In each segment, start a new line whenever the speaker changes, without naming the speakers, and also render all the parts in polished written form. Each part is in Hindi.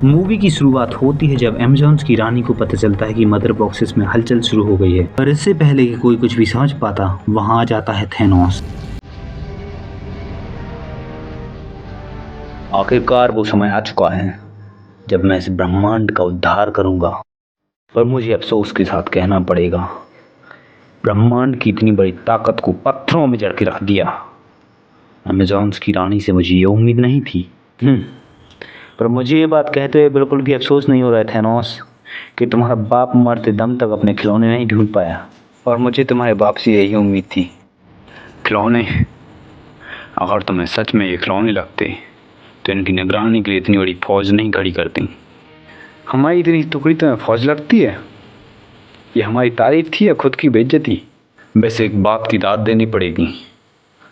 मूवी की शुरुआत होती है जब अमेज़न्स की रानी को पता चलता है कि मदर बॉक्सेस में हलचल शुरू हो गई है। पर इससे पहले कि कोई कुछ भी समझ पाता, वहां आ जाता है थैनोस। आखिरकार वो समय आ चुका है जब मैं इस ब्रह्मांड का उद्धार करूंगा। पर मुझे अफसोस के साथ कहना पड़ेगा, ब्रह्मांड की इतनी बड़ी ताकत को पत्थरों में जड़ के रख दिया। अमेज़न्स की रानी से मुझे ये उम्मीद नहीं थी। पर मुझे ये बात कहते हुए बिल्कुल भी अफसोस नहीं हो रहा है थैनोस, कि तुम्हारा बाप मरते दम तक अपने खिलौने नहीं ढूंढ पाया। और मुझे तुम्हारे बाप से यही उम्मीद थी। खिलौने? अगर तुम्हें सच में ये खिलौने लगते तो इनकी निगरानी के लिए इतनी बड़ी फौज नहीं खड़ी करती। हमारी इतनी टुकड़ी तुम्हें फौज लगती है? ये हमारी तारीफ थी या खुद की बेइज्जती? वैसे एक बात की दाद देनी पड़ेगी,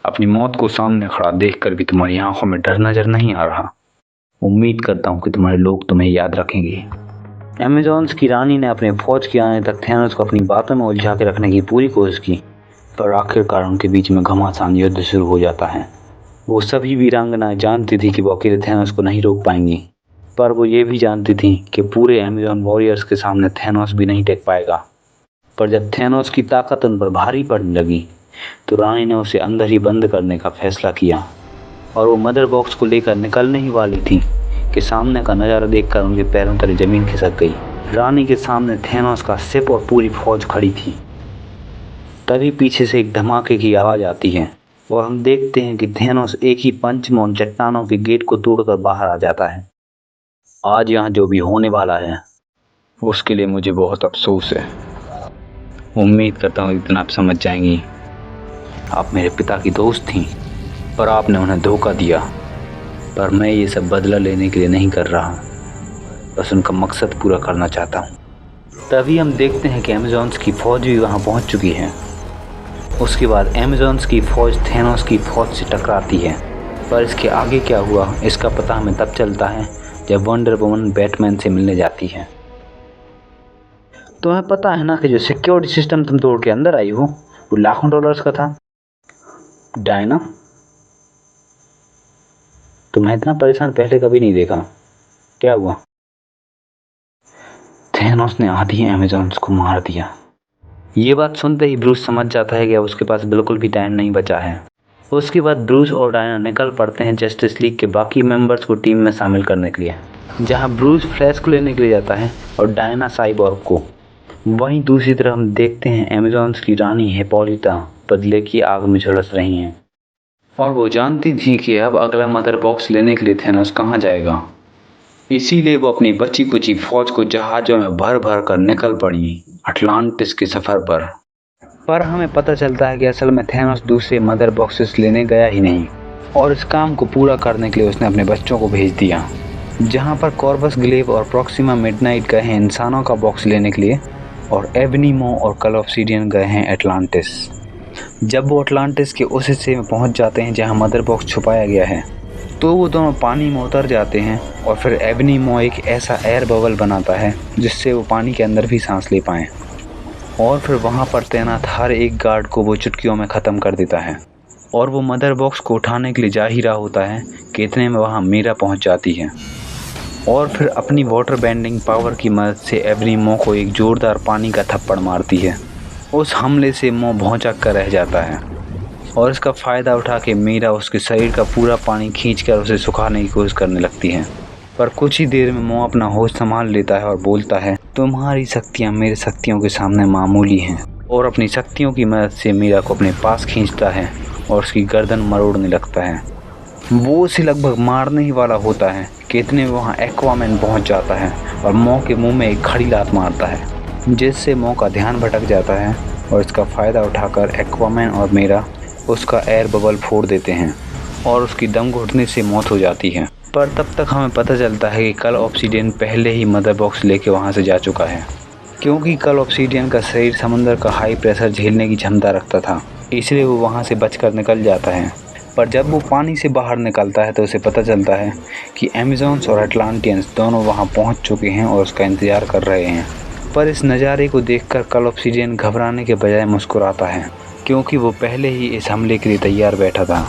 अपनी मौत को सामने खड़ा देखकर भी तुम्हारी आंखों में डर नजर नहीं आ रहा। उम्मीद करता हूँ कि तुम्हारे लोग तुम्हें याद रखेंगे। अमेज़न्स की रानी ने अपने फौज के आने तक थैनोस को अपनी बातों में उलझा के रखने की पूरी कोशिश की, पर आखिरकार उनके बीच में घमासान युद्ध शुरू हो जाता है। वो सभी वीरांगनाएं जानती थी कि वो अकेले थैनोस को नहीं रोक पाएंगी, पर वो ये भी जानती थी कि पूरे अमेज़न वॉरियर्स के सामने थैनोस भी नहीं टेक पाएगा। पर जब थैनोस की ताकत उन पर भारी पड़ने लगी तो रानी ने उसे अंदर ही बंद करने का फैसला किया, और वो मदर बॉक्स को लेकर निकलने ही वाली थी कि सामने का नज़ारा देखकर उनके पैरों तले जमीन खिसक गई। रानी के सामने थैनोस का सिप और पूरी फौज खड़ी थी। तभी पीछे से एक धमाके की आवाज़ आती है और हम देखते हैं कि थैनोस एक ही पंच में उन चट्टानों के गेट को तोड़कर बाहर आ जाता है। आज यहाँ जो भी होने वाला है उसके लिए मुझे बहुत अफसोस है। उम्मीद करता हूँ इतना आप समझ जाएंगी। आप मेरे पिता की दोस्त थीं, पर आपने उन्हें धोखा दिया। पर मैं ये सब बदला लेने के लिए नहीं कर रहा, बस उनका मकसद पूरा करना चाहता हूँ। तभी हम देखते हैं कि अमेज़न्स की फ़ौज भी वहाँ पहुँच चुकी है। उसके बाद अमेज़न्स की फ़ौज थैनोस की फ़ौज से टकराती है, पर इसके आगे क्या हुआ इसका पता हमें तब चलता है जब वंडर वुमन बैटमैन से मिलने जाती है। तुम्हें पता है ना कि जो सिक्योरिटी सिस्टम तुम तोड़ के अंदर आई हो वो लाखों डॉलर्स का था। डायना, तुम्हें इतना परेशान पहले कभी नहीं देखा। क्या हुआ? थैनोस ने आधी अमेज़न्स को मार दिया। ये बात सुनते ही ब्रूस समझ जाता है कि अब उसके पास बिल्कुल भी टाइम नहीं बचा है। उसके बाद ब्रूस और डायना निकल पड़ते हैं जस्टिस लीग के बाकी मेंबर्स को टीम में शामिल करने के लिए, जहां ब्रूस फ्लैश को लेने के लिए जाता है और डायना साइबॉर्ग को। वहीं दूसरी तरफ हम देखते हैं अमेज़न्स की रानी हिप्पोलिटा बदले की आग में झुलस रही हैं, और वो जानती थी कि अब अगला मदर बॉक्स लेने के लिए थैनोस कहाँ जाएगा। इसीलिए वो अपनी बची कुची फौज को जहाज़ों में भर भर कर निकल पड़ी अटलांटिस के सफ़र पर। पर हमें पता चलता है कि असल में थैनोस दूसरे मदर बॉक्सेस लेने गया ही नहीं, और इस काम को पूरा करने के लिए उसने अपने बच्चों को भेज दिया। जहाँ पर कॉर्वस ग्लेव और प्रॉक्सिमा मिडनाइट गए हैं इंसानों का बॉक्स लेने के लिए, और एबनीमो और कल ऑब्सिडियन गए हैं एटलांटिस। जब वो अटलांटिस के उस हिस्से में पहुँच जाते हैं जहाँ मदर बॉक्स छुपाया गया है, तो वो दोनों पानी में उतर जाते हैं, और फिर एबनीमो एक ऐसा एयर बबल बनाता है जिससे वो पानी के अंदर भी सांस ले पाएँ, और फिर वहाँ पर तैनात हर एक गार्ड को वो चुटकियों में ख़त्म कर देता है। और वो मदर बॉक्स को उठाने के लिए जा ही रहा होता है कि इतने में वहाँ मीरा पहुँच जाती है, और फिर अपनी वाटर बेंडिंग पावर की मदद से एबनीमो को एक ज़ोरदार पानी का थप्पड़ मारती है। उस हमले से मो भौंचक कर रह जाता है, और इसका फ़ायदा उठा के मीरा उसके शरीर का पूरा पानी खींचकर उसे सुखाने की कोशिश करने लगती है। पर कुछ ही देर में मो अपना होश संभाल लेता है और बोलता है, तुम्हारी शक्तियाँ मेरी शक्तियों के सामने मामूली हैं। और अपनी शक्तियों की मदद से मीरा को अपने पास खींचता है और उसकी गर्दन मरोड़ने लगता है। वो उसे लगभग मारने ही वाला होता है कि इतने में वहाँ एक्वामैन पहुँच जाता है और मो के मुंह में एक खड़ी लात मारता है, जिससे मो का ध्यान भटक जाता है, और इसका फ़ायदा उठाकर एक्वामैन और मीरा उसका एयर बबल फोड़ देते हैं और उसकी दम घुटने से मौत हो जाती है। पर तब तक हमें पता चलता है कि कल ऑब्सिडियन पहले ही मदर बॉक्स लेके वहाँ से जा चुका है, क्योंकि कल ऑब्सिडियन का शरीर समंदर का हाई प्रेशर झेलने की क्षमता रखता था, इसलिए वो वहाँ से बचकर निकल जाता है। पर जब वो पानी से बाहर निकलता है तो उसे पता चलता है कि अमेज़न्स और अटलांटियंस दोनों वहाँ पहुँच चुके हैं और उसका इंतज़ार कर रहे हैं। पर इस नज़ारे को देखकर कल ऑब्सिडियन घबराने के बजाय मुस्कुराता है, क्योंकि वो पहले ही इस हमले के लिए तैयार बैठा था।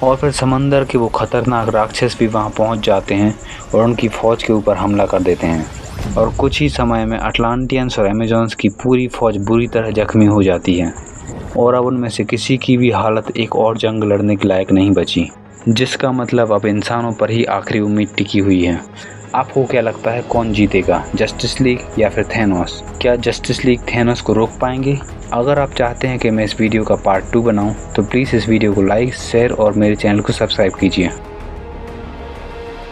और फिर समंदर के वो खतरनाक राक्षस भी वहाँ पहुँच जाते हैं और उनकी फ़ौज के ऊपर हमला कर देते हैं और कुछ ही समय में अटलांटियंस और अमेजॉन्स की पूरी फ़ौज बुरी तरह जख्मी हो जाती है और अब उनमें से किसी की भी हालत एक और जंग लड़ने के लायक नहीं बची, जिसका मतलब अब इंसानों पर ही आखिरी उम्मीद टिकी हुई है। आपको क्या लगता है कौन जीतेगा, जस्टिस लीग या फिर थैनोस? क्या जस्टिस लीग थैनोस को रोक पाएंगे? अगर आप चाहते हैं कि मैं इस वीडियो का पार्ट 2 बनाऊं तो प्लीज़ इस वीडियो को लाइक, शेयर और मेरे चैनल को सब्सक्राइब कीजिए।